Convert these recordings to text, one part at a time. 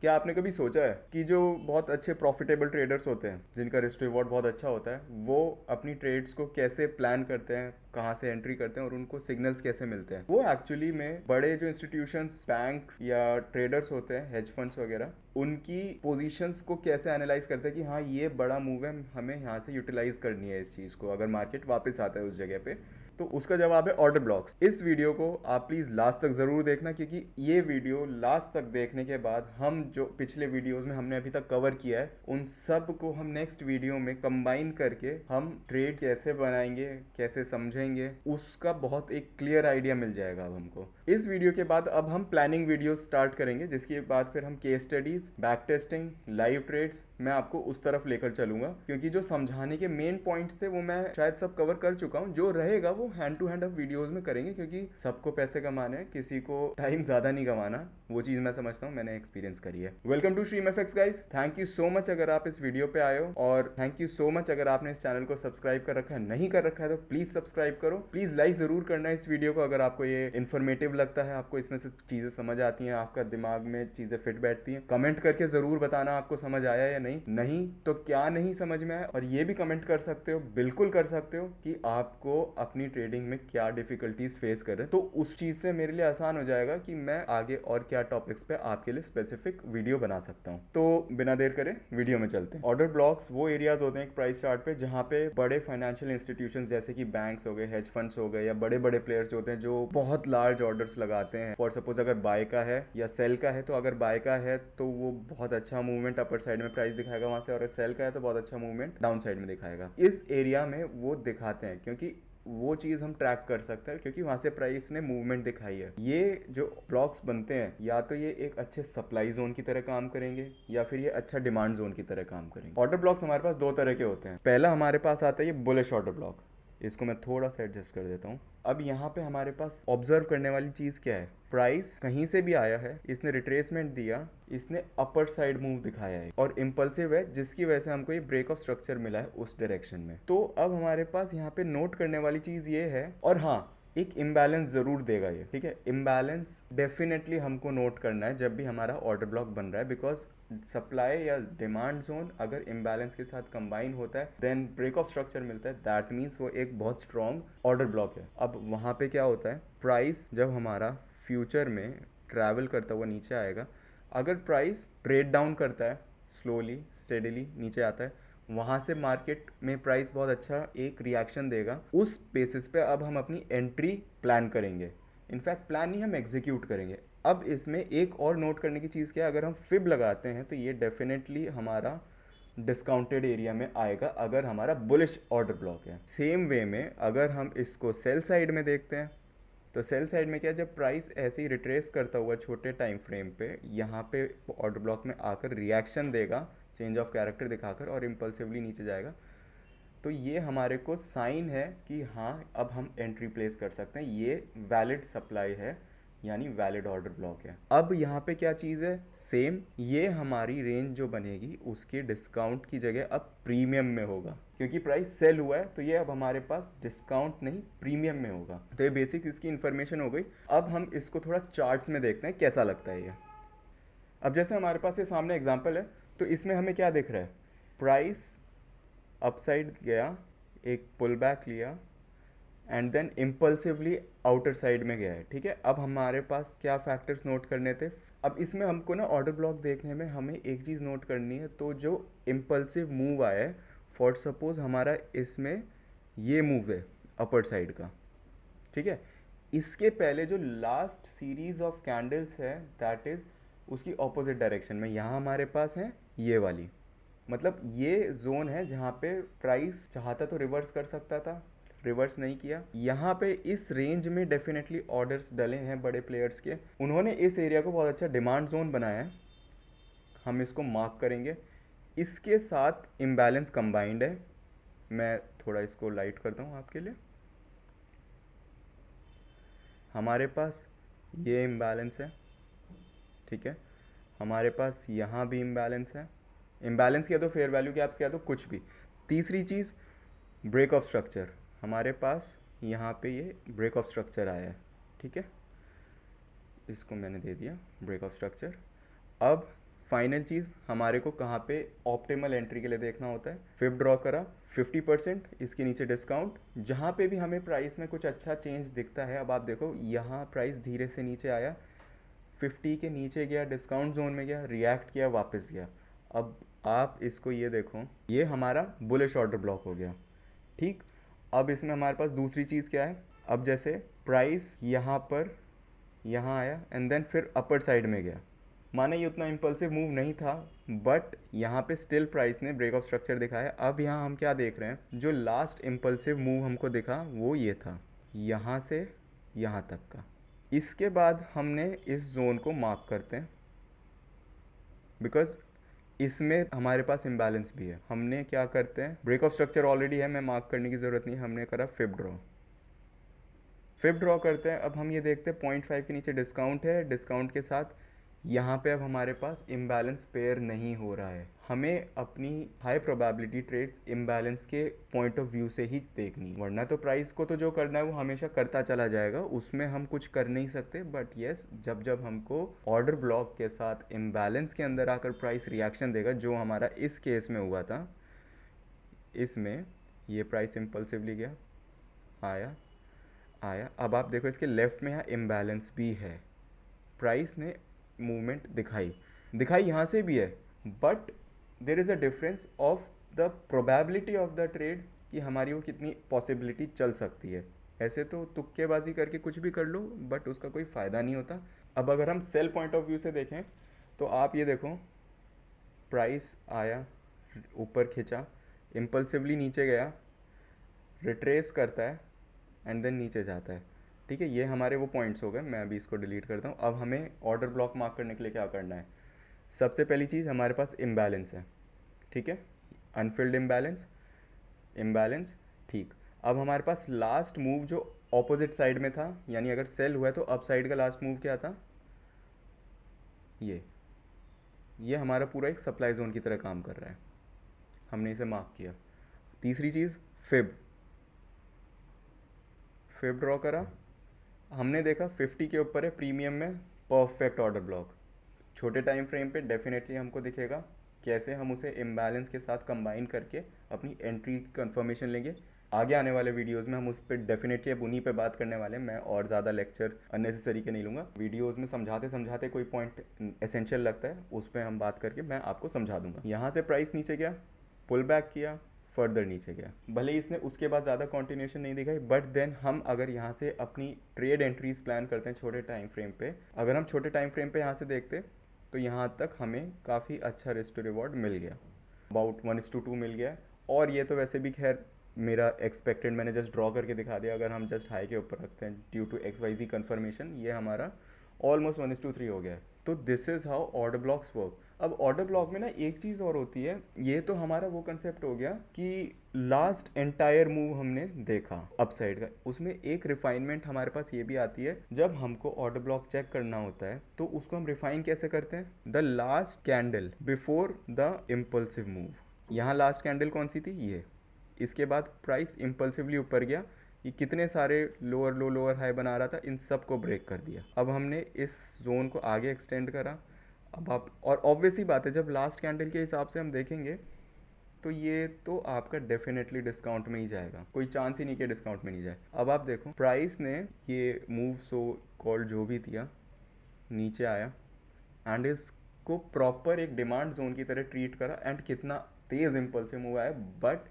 क्या आपने कभी सोचा है कि जो बहुत अच्छे प्रॉफिटेबल ट्रेडर्स होते हैं जिनका रिस्क रिवॉर्ड बहुत अच्छा होता है, वो अपनी ट्रेड्स को कैसे प्लान करते हैं, कहाँ से एंट्री करते हैं और उनको सिग्नल्स कैसे मिलते हैं? वो एक्चुअली में बड़े जो इंस्टीट्यूशंस, बैंक्स या ट्रेडर्स होते हैं, हेज फंड्स वगैरह, उनकी पोजीशंस को कैसे एनालाइज करते हैं कि हाँ ये बड़ा मूव है, हमें यहाँ से यूटिलाइज करनी है इस चीज़ को, अगर मार्केट वापस आता है उस जगह पे। तो उसका जवाब है ऑर्डर ब्लॉक्स। इस वीडियो को आप प्लीज़ लास्ट तक ज़रूर देखना, क्योंकि ये वीडियो लास्ट तक देखने के बाद हम जो पिछले वीडियोस में हमने अभी तक कवर किया है उन सब को हम नेक्स्ट वीडियो में कंबाइन करके हम ट्रेड कैसे बनाएंगे, कैसे समझेंगे, उसका बहुत एक क्लियर आइडिया मिल जाएगा अब हमको। इस वीडियो के बाद अब हम प्लानिंग वीडियो स्टार्ट करेंगे, जिसके बाद फिर हम case studies, back testing, live trades, मैं आपको उस तरफ लेकर चलूंगा, क्योंकि जो समझाने के मेन पॉइंट्स थे वो मैं शायद सब कवर कर चुका हूँ। जो रहेगा वो हैंड टू हैंड अब वीडियोस में करेंगे, क्योंकि सबको पैसे कमाने हैं, किसी को टाइम ज्यादा नहीं कमाना। वो चीज मैं समझता हूँ, मैंने एक्सपीरियंस करी है। Welcome to Stream FX guys. Thank you so much अगर आप इस वीडियो पे आए हो, और थैंक यू सो मच अगर आपने इस चैनल को सब्सक्राइब कर रखा है। नहीं कर रखा है तो प्लीज सब्सक्राइब करो। प्लीज लाइक जरूर करना इस वीडियो को अगर आपको ये इन्फॉर्मेटिव लगता है, आपको इसमें से चीजें समझ आती हैं, आपका दिमाग में चीजें फिट बैठती हैं। कमेंट करके जरूर बताना आपको समझ आया या नहीं तो क्या नहीं समझ में आया। और ये भी कमेंट कर सकते हो, बिल्कुल कर सकते हो, कि आपको अपनी ट्रेडिंग में क्या डिफिकल्टीज फेस कर रहे हैं। तो उस चीज से मेरे लिए आसान हो जाएगा कि मैं आगे और क्या टॉपिक्स पे आपके लिए स्पेसिफिक वीडियो बना सकता हूँ। तो बिना देर करे वीडियो में चलते हैं। ऑर्डर ब्लॉक्स वो एरियाज होते हैं एक प्राइस चार्ट पे जहाँ पे बड़े फाइनेंशियल इंस्टीट्यूशंस जैसे कि बैंक्स हो गए, हेज फंड्स हो गए, या बड़े बड़े प्लेयर्स होते हैं जो बहुत लार्ज ऑर्डर्स लगाते हैं। फॉर सपोज अगर बाय का है या सेल का है, तो अगर बाय का है तो वो बहुत अच्छा मूवमेंट अपर साइड में प्राइस दिखाएगा वहां से, और अगर सेल का है तो बहुत अच्छा मूवमेंट डाउन साइड में दिखाएगा। इस एरिया में वो दिखाते हैं क्योंकि वो चीज़ हम ट्रैक कर सकते हैं, क्योंकि वहां से प्राइस ने मूवमेंट दिखाई है। ये जो ब्लॉक्स बनते हैं या तो ये एक अच्छे सप्लाई जोन की तरह काम करेंगे या फिर ये अच्छा डिमांड जोन की तरह काम करेंगे। ऑर्डर ब्लॉक्स हमारे पास दो तरह के होते हैं। पहला हमारे पास आता है ये बुलिश ऑर्डर ब्लॉक। इसको मैं थोड़ा सा एडजस्ट कर देता हूँ। अब यहाँ पे हमारे पास ऑब्जर्व करने वाली चीज़ क्या है? प्राइस कहीं से भी आया है, इसने रिट्रेसमेंट दिया, इसने अपर साइड मूव दिखाया है और इम्पल्सिव है, जिसकी वजह से हमको ये ब्रेक ऑफ स्ट्रक्चर मिला है उस डायरेक्शन में। तो अब हमारे पास यहाँ पे नोट करने वाली चीज़ ये है, और हाँ एक इम्बैलेंस जरूर देगा ये, ठीक है। इम्बैलेंस डेफिनेटली हमको नोट करना है जब भी हमारा ऑर्डर ब्लॉक बन रहा है, बिकॉज सप्लाई या डिमांड जोन अगर इम्बैलेंस के साथ कंबाइन होता है देन ब्रेक ऑफ स्ट्रक्चर मिलता है, दैट मीन्स वो एक बहुत स्ट्रॉन्ग ऑर्डर ब्लॉक है। अब वहाँ पे क्या होता है, प्राइस जब हमारा फ्यूचर में ट्रैवल करता हुआ नीचे आएगा, अगर प्राइस ट्रेड डाउन करता है, स्लोली स्टेडिली नीचे आता है, वहाँ से मार्केट में प्राइस बहुत अच्छा एक रिएक्शन देगा। उस बेसिस पे अब हम अपनी एंट्री प्लान करेंगे। इनफैक्ट प्लान नहीं, हम एग्जीक्यूट करेंगे। अब इसमें एक और नोट करने की चीज़ क्या है, अगर हम फिब लगाते हैं तो ये डेफिनेटली हमारा डिस्काउंटेड एरिया में आएगा अगर हमारा बुलिश ऑर्डर ब्लॉक है। सेम वे में अगर हम इसको सेल साइड में देखते हैं तो सेल साइड में क्या, जब प्राइस ऐसे ही रिट्रेस करता हुआ छोटे टाइम फ्रेम पे यहाँ पे ऑर्डर ब्लॉक में आकर रिएक्शन देगा, चेंज ऑफ कैरेक्टर दिखाकर, और इम्पल्सिवली नीचे जाएगा, तो ये हमारे को साइन है कि हाँ अब हम एंट्री प्लेस कर सकते हैं, ये वैलिड सप्लाई है, यानी वैलिड ऑर्डर ब्लॉक है। अब यहाँ पे क्या चीज़ है, सेम ये हमारी रेंज जो बनेगी उसके डिस्काउंट की जगह अब प्रीमियम में होगा, क्योंकि प्राइस सेल हुआ है तो ये अब हमारे पास डिस्काउंट नहीं प्रीमियम में होगा। तो ये बेसिक इसकी इन्फॉर्मेशन हो गई। अब हम इसको थोड़ा चार्ट्स में देखते हैं कैसा लगता है ये। अब जैसे हमारे पास ये सामने एग्जाम्पल है, तो इसमें हमें क्या दिख रहा है, प्राइस अपसाइड गया, एक पुल बैक लिया, and then impulsively outer side में गया है, ठीक है। अब हमारे पास क्या फैक्टर्स नोट करने थे, अब इसमें हमको ना ऑर्डर ब्लॉक देखने में हमें एक चीज़ नोट करनी है। तो जो इम्पल्सिव मूव आया है, फॉर सपोज हमारा इसमें ये मूव है अपर साइड का, ठीक है, इसके पहले जो लास्ट सीरीज ऑफ कैंडल्स है दैट इज उसकी ऑपोजिट डायरेक्शन में, यहाँ हमारे पास है ये वाली, मतलब ये जोन है जहाँ पे प्राइस चाहता तो रिवर्स कर सकता था, रिवर्स नहीं किया। यहाँ पे इस रेंज में डेफिनेटली ऑर्डर्स डले हैं बड़े प्लेयर्स के, उन्होंने इस एरिया को बहुत अच्छा डिमांड जोन बनाया है, हम इसको मार्क करेंगे। इसके साथ इम्बैलेंस कंबाइंड है, मैं थोड़ा इसको लाइट करता हूँ आपके लिए। हमारे पास ये इम्बैलेंस है, ठीक है, हमारे पास यहाँ भी इम्बैलेंस है, इम्बैलेंस किया तो फेयर वैल्यू गैप्स किया तो कुछ भी। तीसरी चीज़ ब्रेक ऑफ स्ट्रक्चर, हमारे पास यहाँ पे ये ब्रेक ऑफ स्ट्रक्चर आया है, ठीक है, इसको मैंने दे दिया ब्रेक ऑफ स्ट्रक्चर। अब फाइनल चीज़ हमारे को कहाँ पे ऑप्टिमल एंट्री के लिए देखना होता है। फिब ड्रॉ करा 50%, इसके नीचे डिस्काउंट, जहाँ पे भी हमें प्राइस में कुछ अच्छा चेंज दिखता है। अब आप देखो यहाँ प्राइस धीरे से नीचे आया, 50 के नीचे गया, डिस्काउंट जोन में गया, रिएक्ट किया, वापस गया। अब आप इसको ये देखो, ये हमारा बुलिश ऑर्डर ब्लॉक हो गया। ठीक, अब इसमें हमारे पास दूसरी चीज़ क्या है, अब जैसे प्राइस यहाँ पर यहाँ आया एंड देन फिर अपर साइड में गया, माना ये उतना इम्पल्सिव मूव नहीं था, बट यहाँ पे स्टिल प्राइस ने ब्रेक ऑफ स्ट्रक्चर दिखाया। अब यहाँ हम क्या देख रहे हैं, जो लास्ट इम्पल्सिव मूव हमको दिखा वो ये था, यहाँ से यहाँ तक का। इसके बाद हमने इस जोन को मार्क करते हैं, बिकॉज इसमें हमारे पास इम्बैलेंस भी है। हमने क्या करते हैं, ब्रेक ऑफ स्ट्रक्चर ऑलरेडी है, मैं मार्क करने की ज़रूरत नहीं, हमने करा फिब ड्रॉ करते हैं। अब हम ये देखते हैं 0.5 के नीचे डिस्काउंट है, डिस्काउंट के साथ यहाँ पे अब हमारे पास इम्बैलेंस पेयर नहीं हो रहा है। हमें अपनी हाई प्रोबेबिलिटी ट्रेड्स इम्बैलेंस के पॉइंट ऑफ व्यू से ही देखनी, वरना तो प्राइस को तो जो करना है वो हमेशा करता चला जाएगा, उसमें हम कुछ कर नहीं सकते। बट येस, जब जब हमको ऑर्डर ब्लॉक के साथ इम्बैलेंस के अंदर आकर प्राइस रिएक्शन देगा, जो हमारा इस केस में हुआ था, इसमें ये प्राइस इम्पल्सिवली गया, आया। अब आप देखो इसके लेफ्ट में यहाँ इम्बैलेंस भी है, प्राइस ने मूवमेंट दिखाई यहाँ से भी है, but there is a difference of the probability of the trade कि हमारी वो कितनी पॉसिबिलिटी चल सकती है। ऐसे तो तुक्केबाजी करके कुछ भी कर लो, बट उसका कोई फ़ायदा नहीं होता। अब अगर हम सेल पॉइंट ऑफ व्यू से देखें तो आप ये देखो, प्राइस आया, ऊपर खिंचा, इम्पल्सिवली नीचे गया, रिट्रेस करता है एंड देन नीचे जाता है। ठीक है, ये हमारे वो पॉइंट्स हो गए, मैं अभी इसको डिलीट करता हूँ। अब हमें ऑर्डर ब्लॉक मार्क करने के लिए क्या करना है, सबसे पहली चीज़ हमारे पास इम्बैलेंस है। ठीक है, अनफिल्ड इम्बैलेंस। ठीक, अब हमारे पास लास्ट मूव जो ऑपोजिट साइड में था, यानी अगर सेल हुआ है तो अप साइड का लास्ट मूव क्या था, ये हमारा पूरा एक सप्लाई जोन की तरह काम कर रहा है, हमने इसे मार्क किया। तीसरी चीज़ फिब ड्रॉ करा, हमने देखा 50 के ऊपर है, प्रीमियम में परफेक्ट ऑर्डर ब्लॉक। छोटे टाइम फ्रेम पे डेफिनेटली हमको दिखेगा, कैसे हम उसे इम्बैलेंस के साथ कंबाइन करके अपनी एंट्री की कंफर्मेशन लेंगे। आगे आने वाले वीडियोस में हम उस पर डेफिनेटली अब उन्हीं पे बात करने वाले हैं। मैं और ज़्यादा लेक्चर अननेसेसरी के नहीं लूँगा, वीडियोस में समझाते कोई पॉइंट एसेंशियल लगता है उस पर हम बात करके मैं आपको समझा दूंगा। यहाँ से प्राइस नीचे गया, पुल बैक किया, फर्दर नीचे गया, भले ही इसने उसके बाद ज़्यादा कंटिन्यूएशन नहीं दिखाई, बट देन हम अगर यहाँ से अपनी ट्रेड एंट्रीज प्लान करते हैं छोटे टाइम फ्रेम पे, अगर हम छोटे टाइम फ्रेम पे यहाँ से देखते तो यहाँ तक हमें काफ़ी अच्छा रिस्क टू रिवॉर्ड मिल गया, अबाउट 1:2 मिल गया। और ये तो वैसे भी खैर मेरा एक्सपेक्टेड, मैंने जस्ट ड्रॉ करके दिखा दिया। अगर हम जस्ट हाई के ऊपर रखते हैं ड्यू टू XYZ कन्फर्मेशन, ये हमारा ऑलमोस्ट 1:3 हो गया है। तो this is how order blocks work. अब ऑर्डर ब्लॉक में ना एक चीज़ और होती है, ये तो हमारा वो कंसेप्ट हो गया कि लास्ट एंटायर मूव हमने देखा अपसाइड का, उसमें एक रिफाइनमेंट हमारे पास ये भी आती है, जब हमको ऑर्डर ब्लॉक चेक करना होता है तो उसको हम रिफाइन कैसे करते हैं, the last candle before the impulsive move. यहाँ लास्ट कैंडल कौन सी थी, ये, इसके बाद प्राइस इम्पल्सिवली ऊपर गया, ये कितने सारे लोअर लो लोअर हाई बना रहा था, इन सब को ब्रेक कर दिया। अब हमने इस जोन को आगे एक्सटेंड करा। अब आप, और ऑब्वियसली बात है, जब लास्ट कैंडल के हिसाब से हम देखेंगे तो ये तो आपका डेफिनेटली डिस्काउंट में ही जाएगा, कोई चांस ही नहीं कि डिस्काउंट में नहीं जाए। अब आप देखो प्राइस ने ये मूव सो कॉल्ड जो भी दिया, नीचे आया एंड इसको प्रॉपर एक डिमांड जोन की तरह ट्रीट करा, एंड कितना तेज़ इम्पल्सिव मूव आया। बट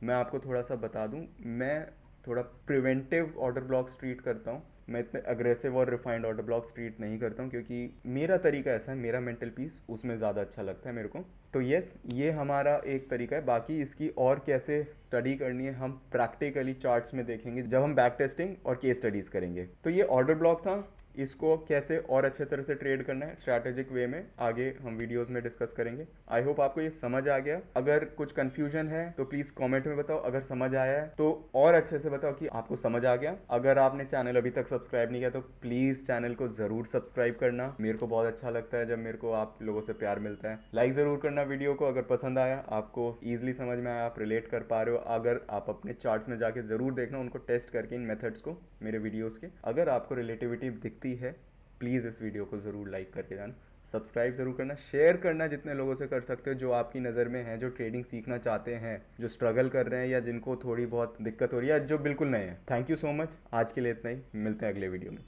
मैं आपको थोड़ा सा बता दूं, मैं थोड़ा प्रिवेंटिव ऑर्डर ब्लॉक्स ट्रीट करता हूँ, मैं इतने अग्रेसिव और रिफाइंड ऑर्डर ब्लॉक्स ट्रीट नहीं करता हूँ, क्योंकि मेरा तरीका ऐसा है, मेरा मेंटल पीस उसमें ज़्यादा अच्छा लगता है मेरे को। तो यस, ये हमारा एक तरीका है। बाकी इसकी और कैसे स्टडी करनी है हम प्रैक्टिकली चार्ट्स में देखेंगे जब हम बैक टेस्टिंग और केस स्टडीज़ करेंगे। तो ये ऑर्डर ब्लॉक था, इसको कैसे और अच्छे तरह से ट्रेड करना है स्ट्रैटेजिक वे में आगे हम वीडियोस में डिस्कस करेंगे। आई होप आपको ये समझ आ गया। अगर कुछ कंफ्यूजन है तो प्लीज़ कमेंट में बताओ, अगर समझ आया है तो और अच्छे से बताओ कि आपको समझ आ गया। अगर आपने चैनल अभी तक सब्सक्राइब नहीं किया तो प्लीज़ चैनल को ज़रूर सब्सक्राइब करना, मेरे को बहुत अच्छा लगता है जब मेरे को आप लोगों से प्यार मिलता है। लाइक ज़रूर करना वीडियो को अगर पसंद आया, आपको ईजिली समझ में आया, आप रिलेट कर पा रहे हो। अगर आप अपने चार्ट्स में जाके ज़रूर देखना उनको, टेस्ट करके इन मेथड्स को मेरे वीडियोज़ के। अगर आपको रिलेटिविटी दिखती है, प्लीज़ इस वीडियो को ज़रूर लाइक करके जाना। सब्सक्राइब जरूर करना, शेयर करना जितने लोगों से कर सकते हो जो आपकी नज़र में हैं, जो ट्रेडिंग सीखना चाहते हैं, जो स्ट्रगल कर रहे हैं या जिनको थोड़ी बहुत दिक्कत हो रही है, जो बिल्कुल नए हैं। Thank you so much. आज के लिए इतना ही, मिलते हैं अगले वीडियो में।